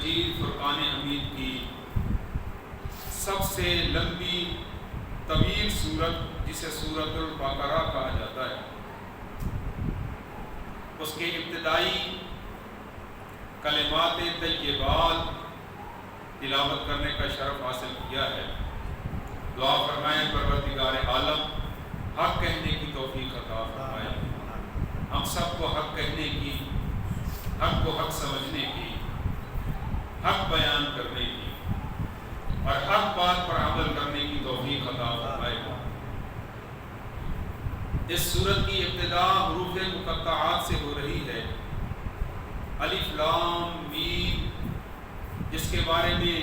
مجید فرقان حمید کی سب سے لمبی طویل سورت جسے سورۃ البقرہ کہا جاتا ہے، اس کے ابتدائی کلمات طیبات تلاوت کرنے کا شرف حاصل کیا ہے۔ دعا فرمائیں پروردگار عالم حق کہنے کی توفیق عطا فرمائے، ہم سب کو حق کہنے کی، حق کو حق سمجھنے کی، حق بیان کرنے کی اور حق بات پر عمل کرنے کی توفیق عطا فرمائے۔ اس سورت کی ابتدا حروف مقطعات سے ہو رہی ہے، الف لام میم، جس کے بارے میں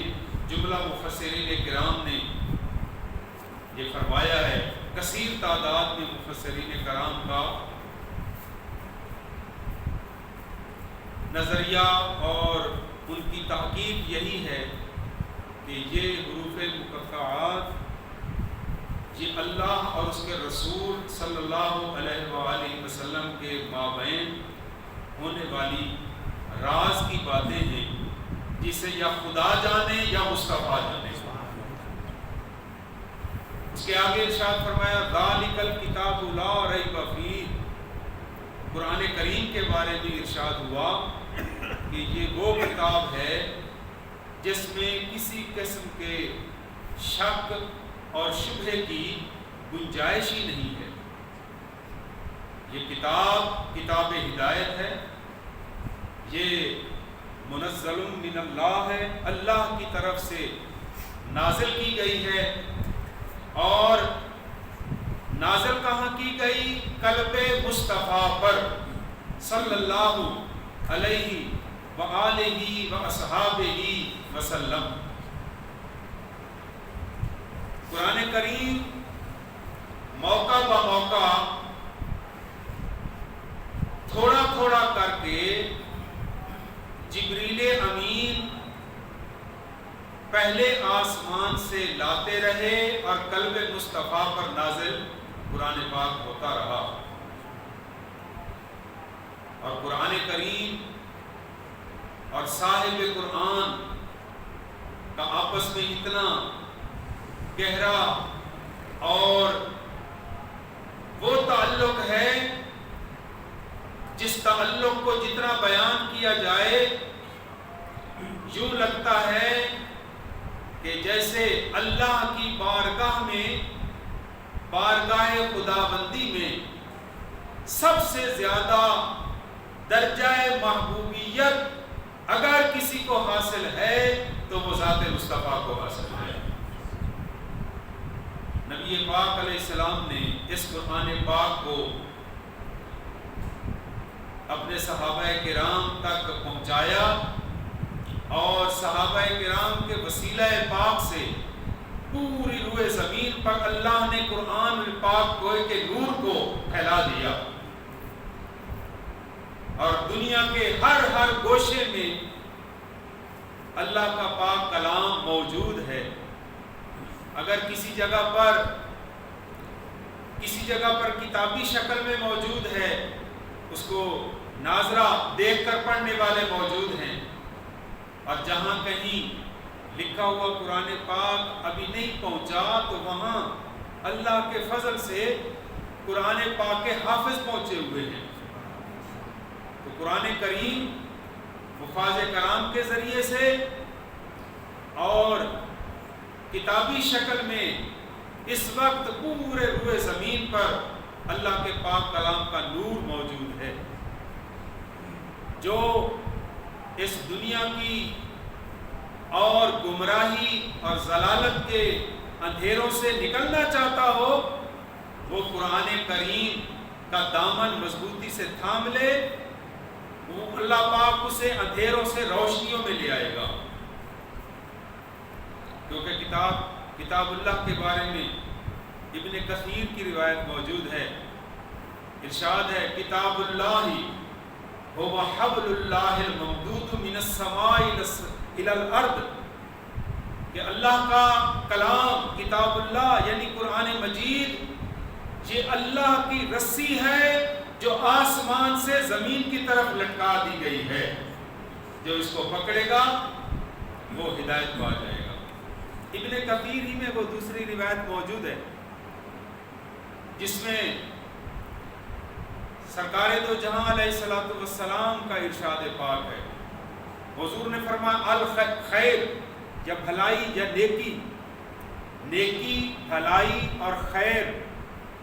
جملہ مفسرین کرام نے یہ فرمایا ہے۔ کثیر تعداد میں مفسرین کرام کا نظریہ اور ان کی تحقیق یہی ہے کہ یہ حروف مقطعات یہ اللہ اور اس کے رسول صلی اللہ علیہ وآلہ وسلم کے مابین ہونے والی راز کی باتیں ہیں، جسے یا خدا جانے یا مصطفیٰ جانے۔ اس کے آگے ارشاد فرمایا ذالک الکتاب لا ریب فیہ، قرآن کریم کے بارے میں ارشاد ہوا کہ یہ وہ کتاب ہے جس میں کسی قسم کے شک اور شبہے کی گنجائش ہی نہیں ہے۔ یہ کتاب ہدایت ہے، یہ منزل من اللہ ہے، اللہ کی طرف سے نازل کی گئی ہے، اور نازل کہاں کی گئی؟ قلب مصطفیٰ پر صلی اللہ علیہ وآلہ واصحابہ وسلم۔ قرآن کریم موقع بہ موقع تھوڑا تھوڑا کر کے جبریل امین پہلے آسمان سے لاتے رہے اور قلب مصطفیٰ پر نازل قرآن پاک ہوتا رہا، اور قرآن کریم اور صاحب قرآن کا آپس میں اتنا گہرا اور وہ تعلق ہے جس تعلق کو جتنا بیان کیا جائے یوں لگتا ہے کہ جیسے اللہ کی بارگاہ میں، بارگاہ خداوندی میں سب سے زیادہ درجہ محبوبیت اگر کسی کو حاصل ہے تو وہ ذات مصطفیٰ کو حاصل ہے۔ نبی پاک علیہ السلام نے اس قرآن پاک کو اپنے صحابہ کرام تک پہنچایا، اور صحابہ کرام کے وسیلہ پاک سے پوری روئے زمین پر اللہ نے قرآن پاک کے نور کو پھیلا دیا، اور دنیا کے ہر گوشے میں اللہ کا پاک کلام موجود ہے۔ اگر کسی جگہ پر کتابی شکل میں موجود ہے، اس کو ناظرہ دیکھ کر پڑھنے والے موجود ہیں، اور جہاں کہیں لکھا ہوا قرآن پاک ابھی نہیں پہنچا تو وہاں اللہ کے فضل سے قرآن پاک کے حافظ پہنچے ہوئے ہیں۔ تو قرآن کریم حفاظ کرام کے ذریعے سے اور کتابی شکل میں اس وقت پورے روئے زمین پر اللہ کے پاک کلام کا نور موجود ہے۔ جو اس دنیا کی اور گمراہی اور ضلالت کے اندھیروں سے نکلنا چاہتا ہو، وہ قرآن کریم کا دامن مضبوطی سے تھام لے، وہ اللہ پاک اسے اندھیروں سے روشنیوں میں لے آئے گا۔ کیونکہ کتاب اللہ کے بارے میں ابن کثیر کی روایت موجود ہے، ارشاد ہے کتاب اللہ هو حبل اللہ الممدود من السماء الى الارض، کہ اللہ کا کلام کتاب اللہ یعنی قرآن مجید یہ اللہ کی رسی ہے جو آسمان سے زمین کی طرف لٹکا دی گئی ہے۔ جو اس کو پکڑے گا وہ ہدایت پا جائے گا۔ ابن کثیر ہی میں وہ دوسری روایت موجود ہے جس میں سرکار دو جہاں علیہ الصلوۃ والسلام کا ارشاد پاک ہے۔ حضور نے فرمایا الخیر یا بھلائی یا نیکی، نیکی، بھلائی اور خیر،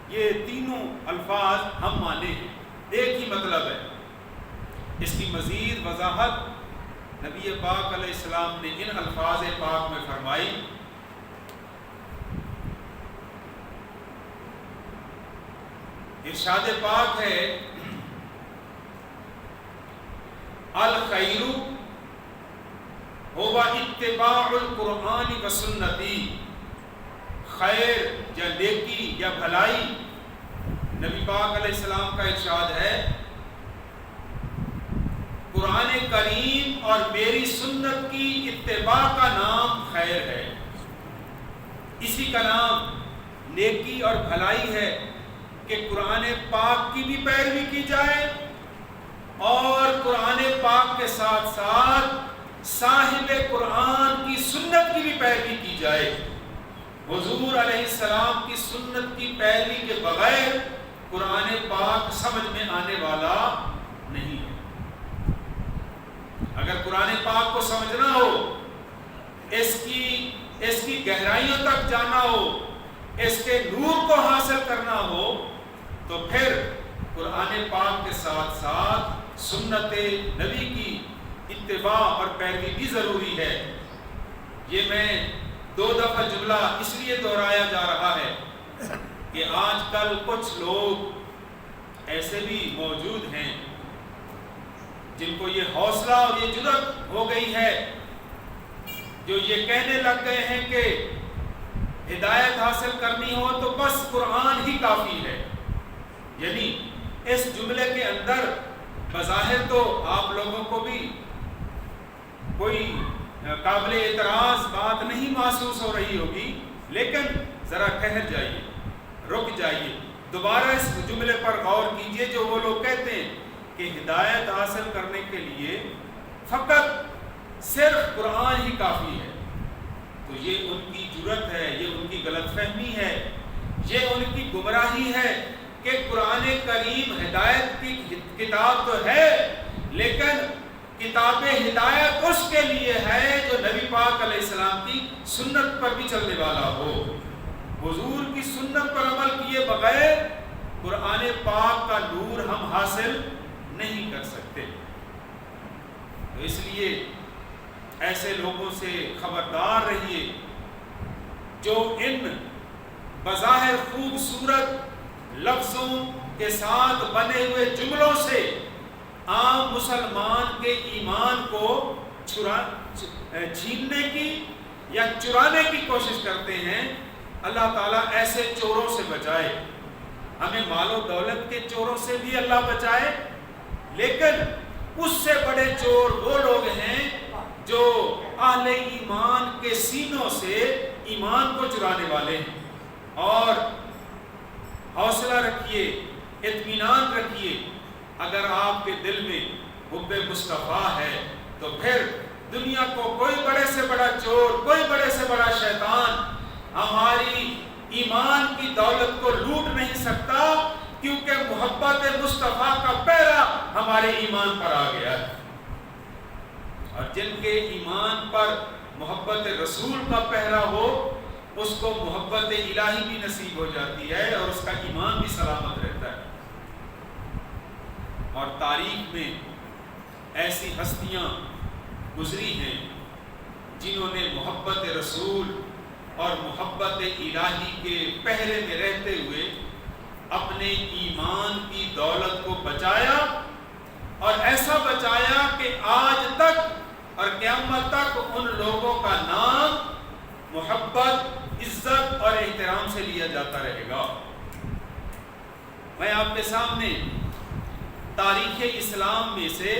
یہ تینوں الفاظ ہم مانے ہیں، ایک ہی مطلب ہے۔ اس کی مزید وضاحت نبی پاک علیہ السلام نے ان الفاظ پاک میں فرمائی، ارشاد پاک ہے الخیر هو اتباع القرآن و سنتی، خیر یا نیکی یا بھلائی، نبی پاک علیہ السلام کا ارشاد ہے قرآن کریم اور میری سنت کی اتباع کا نام خیر ہے، اسی کا نام نیکی اور بھلائی ہے کہ قرآن پاک کی بھی پیروی کی جائے اور قرآن پاک کے ساتھ ساتھ صاحب قرآن کی سنت کی بھی پیروی کی جائے۔ حضور علیہ السلام کی سنت کی پیروی کے بغیر قرآن پاک سمجھ میں آنے والا نہیں ہے۔ اگر قرآن پاک کو سمجھنا ہو، اس کی گہرائیوں تک جانا ہو، اس کے نور کو حاصل کرنا ہو، تو پھر قرآن پاک کے ساتھ ساتھ سنت نبی کی اتباع اور پیروی بھی ضروری ہے۔ یہ میں 2 دفعہ جملہ اس لیے دہرایا جا رہا ہے کہ آج کل کچھ لوگ ایسے بھی موجود ہیں جن کو یہ حوصلہ اور یہ جرأت ہو گئی ہے، جو یہ کہنے لگ گئے ہیں کہ ہدایت حاصل کرنی ہو تو بس قرآن ہی کافی ہے۔ یعنی اس جملے کے اندر بظاہر تو آپ لوگوں کو بھی کوئی قابل اعتراض بات نہیں محسوس ہو رہی ہوگی، لیکن ذرا ٹھہر جائیے، رک جائیے، دوبارہ اس جملے پر غور کیجئے جو وہ لوگ کہتے ہیں کہ ہدایت حاصل کرنے کے لیے فقط صرف قرآن ہی کافی ہے۔ تو یہ ان کی جرأت ہے، یہ ان کی غلط فہمی ہے، یہ ان کی گمراہی ہے کہ قرآن کریم ہدایت کی کتاب تو ہے، لیکن کتاب ہدایت اس کے لیے ہے جو نبی پاک علیہ السلام کی سنت پر بھی چلنے والا ہو۔ حضور کی سنت پر عمل کیے بغیر قرآن پاک کا نور ہم حاصل نہیں کر سکتے۔ تو اس لیے ایسے لوگوں سے خبردار رہیے جو ان بظاہر خوبصورت لفظوں کے ساتھ بنے ہوئے جملوں سے عام مسلمان کے ایمان کو چھیننے کی یا چرانے کی کوشش کرتے ہیں۔ اللہ تعالیٰ ایسے چوروں سے بچائے، ہمیں مال و دولت کے چوروں سے بھی اللہ بچائے، لیکن اس سے بڑے چور وہ لوگ ہیں جو اہل ایمان کے سینوں سے ایمان کو چرانے والے ہیں۔ اور حوصلہ رکھیے، اطمینان رکھیے، اگر آپ کے دل میں حب مصطفیٰ ہے تو پھر دنیا کو کوئی بڑے سے بڑا چور، کوئی بڑے سے بڑا شیطان ہماری ایمان کی دولت کو لوٹ نہیں سکتا، کیونکہ محبت مصطفیٰ کا پہرا ہمارے ایمان پر آ گیا ہے۔ اور جن کے ایمان پر محبت رسول کا پہرا ہو، اس کو محبت الہی بھی نصیب ہو جاتی ہے اور اس کا ایمان بھی سلامت رہتا ہے۔ اور تاریخ میں ایسی ہستیاں گزری ہیں جنہوں نے محبت رسول اور محبت الہی کے پہرے میں رہتے ہوئے اپنے ایمان کی دولت کو بچایا، اور ایسا بچایا کہ آج تک اور قیامت تک ان لوگوں کا نام محبت، عزت اور احترام سے لیا جاتا رہے گا۔ میں آپ کے سامنے تاریخ اسلام میں سے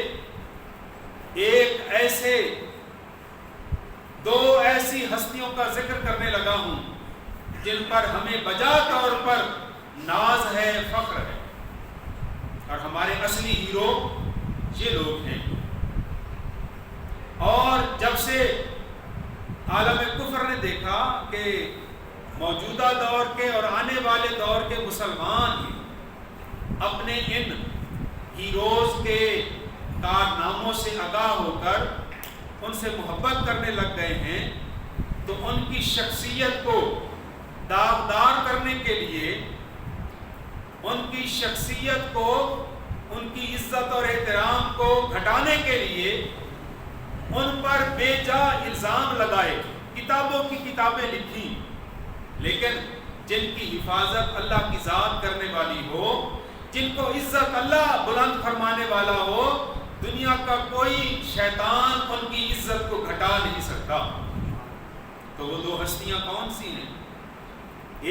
دو ایسی ہستیوں کا ذکر کرنے لگا ہوں جن پر ہمیں بجا طور پر ناز ہے، فخر ہے، اور ہمارے اصلی ہیرو یہ لوگ ہیں۔ اور جب سے عالم کفر نے دیکھا کہ موجودہ دور کے اور آنے والے دور کے مسلمان اپنے ان ہیروز کے کارناموں سے آگاہ ہو کر ان سے محبت کرنے لگ گئے ہیں، تو ان کی شخصیت کو داغدار کرنے کے لیے، ان کی شخصیت کو، ان کی عزت اور احترام کو گھٹانے کے لیے ان پر بے جا الزام لگائے، کتابوں کی کتابیں لکھی، لیکن جن کی حفاظت اللہ کی ذات کرنے والی ہو، جن کو عزت اللہ بلند فرمانے والا ہو، دنیا کا کوئی شیطان ان کی عزت کو گھٹا نہیں سکتا۔ تو وہ دو ہستیاں کون سی ہیں؟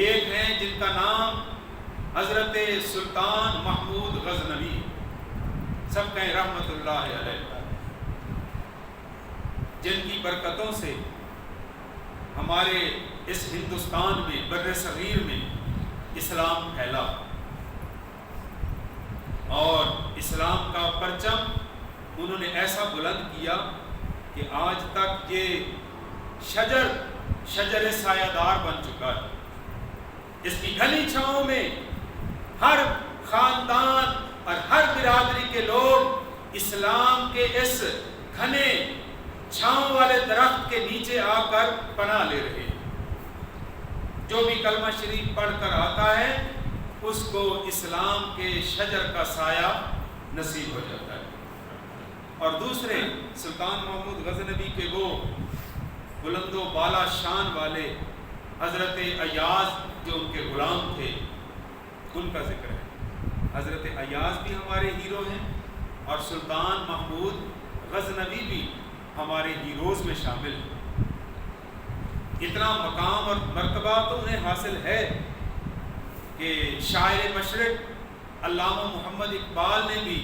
ایک ہیں جن کا نام حضرت سلطان محمود غزنوی، سب کہیں رحمت اللہ علیہ، جن کی برکتوں سے ہمارے اس ہندوستان میں، بر صغیر میں اسلام پھیلا اور اسلام کا پرچم انہوں نے ایسا بلند کیا کہ آج تک یہ شجر سایہ دار بن چکا ہے۔ اس کی گھنی چھاؤں میں ہر خاندان اور ہر برادری کے لوگ اسلام کے اس گھنے چھاؤں والے درخت کے نیچے آ کر پناہ لے رہے ہیں۔ جو بھی کلمہ شریف پڑھ کر آتا ہے اس کو اسلام کے شجر کا سایہ نصیب ہو جاتا ہے۔ اور دوسرے سلطان محمود غزنوی کے وہ بلند و بالا شان والے حضرت ایاز جو ان کے غلام تھے، ان کا ذکر ہے۔ حضرت ایاز بھی ہمارے ہیرو ہیں اور سلطان محمود غزنوی بھی ہمارے ہیروز میں شامل ہیں۔ اتنا مقام اور مرتبہ تو انہیں حاصل ہے کہ شاعر مشرق علامہ محمد اقبال نے بھی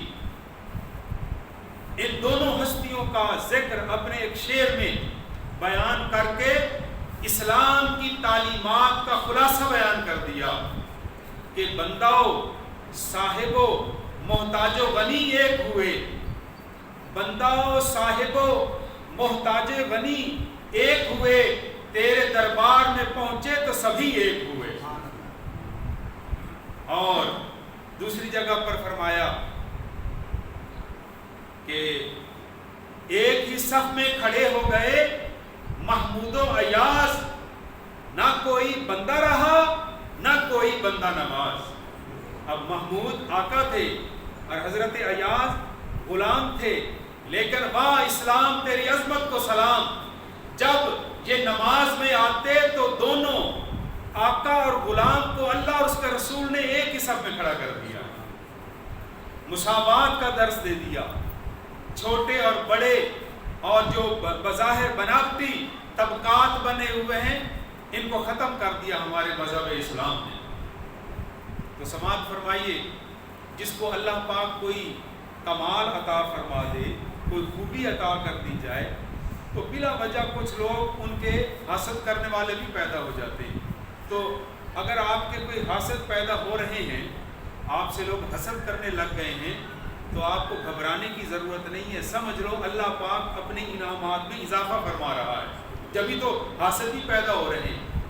ان دونوں ہستیوں کا ذکر اپنے ایک شعر میں بیان کر کے اسلام کی تعلیمات کا خلاصہ بیان کر دیا کہ بنداؤ صاحبو محتاج و غنی ایک ہوئے، بنداؤ صاحبو محتاج غنی ایک ہوئے، تیرے دربار میں پہنچے تو سبھی ایک ہوئے۔ اور دوسری جگہ پر فرمایا کہ ایک ہی صف میں کھڑے ہو گئے محمود و ایاز، نہ کوئی بندہ رہا نہ کوئی بندہ نواز۔ اب محمود آقا تھے اور حضرت ایاز غلام تھے، لیکن واہ اسلام تیری عظمت کو سلام، جب یہ نماز میں آتے تو دونوں آقا اور غلام کو اللہ اور اس کے رسول نے ایک ہی صف میں کھڑا کر دیا، مساوات کا درس دے دیا۔ چھوٹے اور بڑے اور جو بظاہر بناوٹی طبقات بنے ہوئے ہیں ان کو ختم کر دیا ہمارے مذہب اسلام نے۔ تو سماعت فرمائیے، جس کو اللہ پاک کوئی کمال عطا فرما دے، کوئی خوبی عطا کر دی جائے، تو بلا وجہ کچھ لوگ ان کے حسد کرنے والے بھی پیدا ہو جاتے ہیں۔ تو اگر آپ کے کوئی حاسد پیدا ہو رہے ہیں، آپ سے لوگ حسد کرنے لگ گئے ہیں، تو آپ کو گھبرانے کی ضرورت نہیں ہے، سمجھ لو اللہ پاک اپنے انعامات میں اضافہ فرما رہا ہے، جبھی تو حاسد ہی پیدا ہو رہے ہیں۔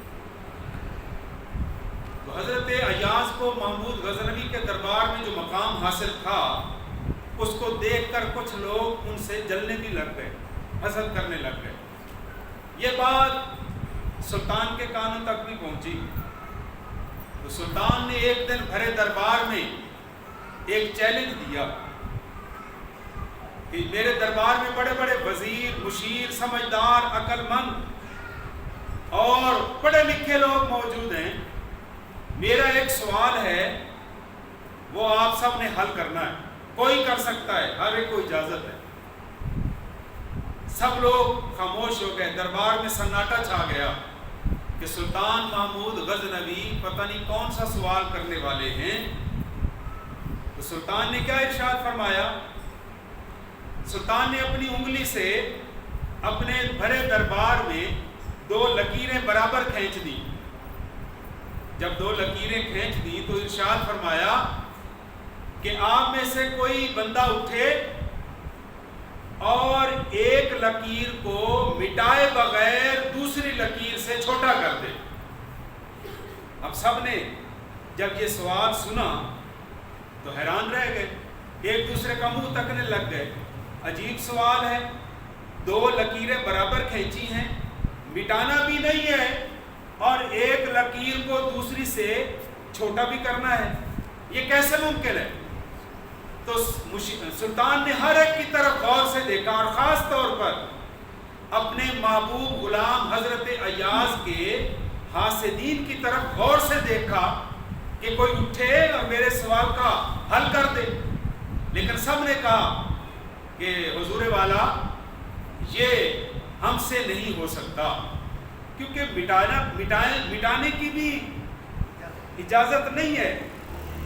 تو حضرت ایاز کو محمود غزنوی کے دربار میں جو مقام حاصل تھا، اس کو دیکھ کر کچھ لوگ ان سے جلنے بھی لگ گئے، حسد کرنے لگ گئے۔ یہ بات سلطان کے کانوں تک بھی پہنچی، تو سلطان نے ایک دن بھرے دربار میں ایک چیلنج دیا کہ میرے دربار میں بڑے بڑے وزیر، مشیر، سمجھدار، عقل مند اور پڑھے لکھے لوگ موجود ہیں، میرا ایک سوال ہے وہ آپ سب نے حل کرنا ہے، کوئی کر سکتا ہے، ہر ایک کو اجازت ہے۔ سب لوگ خاموش ہو گئے، دربار میں سناٹا چھا گیا کہ سلطان محمود غزنوی پتہ نہیں کون سا سوال کرنے والے ہیں۔ تو سلطان نے کیا ارشاد فرمایا؟ سلطان نے اپنی انگلی سے اپنے بھرے دربار میں 2 لکیریں برابر کھینچ دی۔ جب 2 لکیریں کھینچ دی تو ارشاد فرمایا کہ آپ میں سے کوئی بندہ اٹھے اور ایک لکیر کو مٹائے بغیر دوسری لکیر سے چھوٹا کر دے۔ اب سب نے جب یہ سوال سنا تو حیران رہ گئے، ایک دوسرے کا منہ تکنے لگ گئے۔ عجیب سوال ہے، دو لکیریں برابر کھینچی ہیں، مٹانا بھی نہیں ہے اور ایک لکیر کو دوسری سے چھوٹا بھی کرنا ہے، یہ کیسے ممکن ہے؟ تو سلطان نے ہر ایک کی طرف غور سے دیکھا اور خاص طور پر اپنے محبوب غلام حضرت ایاز کے حاسدین کی طرف غور سے دیکھا کہ کوئی اٹھے اور میرے سوال کا حل کر دے، لیکن سب نے کہا کہ حضور والا یہ ہم سے نہیں ہو سکتا، کیونکہ مٹانے کی بھی اجازت نہیں ہے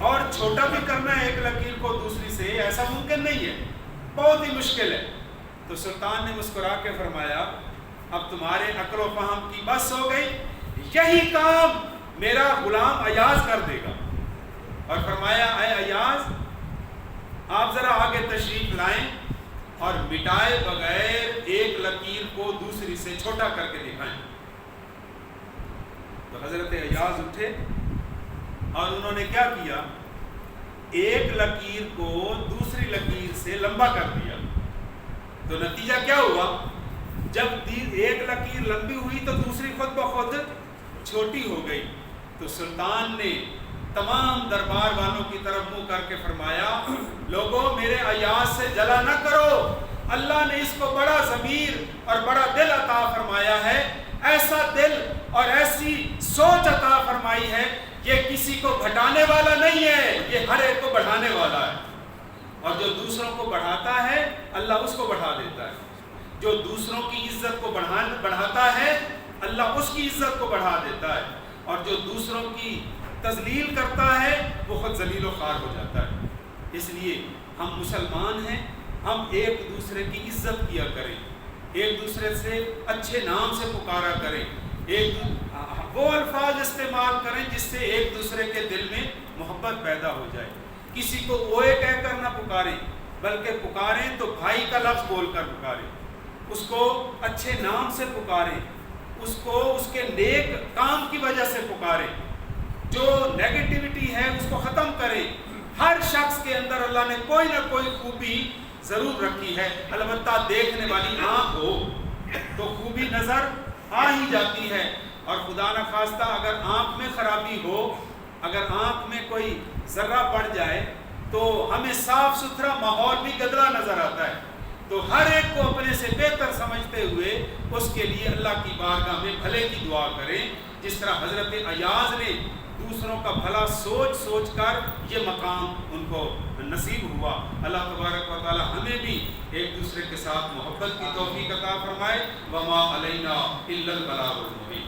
اور چھوٹا بھی کرنا ہے ایک لکیر کو دوسری سے، ایسا ممکن نہیں ہے، بہت ہی مشکل ہے۔ تو سلطان نے مسکرا کے فرمایا اب تمہارے عقل و فہم کی بس ہو گئی، یہی کام میرا غلام ایاز کر دے گا۔ اور فرمایا اے ایاز آپ ذرا آگے تشریف لائیں اور مٹائے بغیر ایک لکیر کو دوسری سے چھوٹا کر کے دکھائیں۔ تو حضرت ایاز اٹھے اور انہوں نے کیا کیا، ایک لکیر کو دوسری لکیر سے لمبا کر دیا۔ تو نتیجہ کیا ہوا، جب ایک لکیر لمبی ہوئی تو دوسری خود بخود چھوٹی ہو گئی۔ تو سلطان نے تمام دربار والوں کی طرف منہ کر کے فرمایا لوگوں میرے ایاز سے جلا نہ کرو، اللہ نے اس کو بڑا ضمیر اور بڑا دل عطا فرمایا ہے، ایسا دل اور ایسی سوچ عطا فرمائی ہے، یہ کسی کو گھٹانے والا نہیں ہے، یہ ہر ایک کو بڑھانے والا ہے، اور جو دوسروں کو بڑھاتا ہے اللہ اس کو بڑھا دیتا ہے، جو دوسروں کی عزت کو بڑھاتا ہے اللہ اس کی عزت کو بڑھا دیتا ہے، اور جو دوسروں کی تذلیل کرتا ہے وہ خود ذلیل و خوار ہو جاتا ہے۔ اس لیے ہم مسلمان ہیں، ہم ایک دوسرے کی عزت کیا کریں، ایک دوسرے سے اچھے نام سے پکارا کریں، وہ الفاظ استعمال کریں جس سے ایک دوسرے کے دل میں محبت پیدا ہو جائے۔ کسی کو اوے کہہ کر نہ پکاریں، بلکہ پکاریں تو بھائی کا لفظ بول کر پکاریں، اس کو اچھے نام سے پکاریں، اس کو اس کے نیک کام کی وجہ سے پکاریں، جو نیگیٹیوٹی ہے اس کو ختم کریں۔ ہر شخص کے اندر اللہ نے کوئی نہ کوئی خوبی ضرور رکھی ہے، البتہ دیکھنے والی آنکھ ہو تو خوبی نظر آ ہی جاتی ہے، اور خدا نہ خواستہ اگر آنکھ میں خرابی ہو، اگر آنکھ میں کوئی ذرہ پڑ جائے تو ہمیں صاف ستھرا ماحول بھی گدلا نظر آتا ہے۔ تو ہر ایک کو اپنے سے بہتر سمجھتے ہوئے اس کے لیے اللہ کی بارگاہ میں بھلے کی دعا کریں، جس طرح حضرت ایاز نے دوسروں کا بھلا سوچ سوچ کر یہ مقام ان کو نصیب ہوا۔ اللہ تبارک و تعالی ہمیں بھی ایک دوسرے کے ساتھ محبت کی توفیق عطا فرمائے۔ وما علینا الا البلاغ المبین۔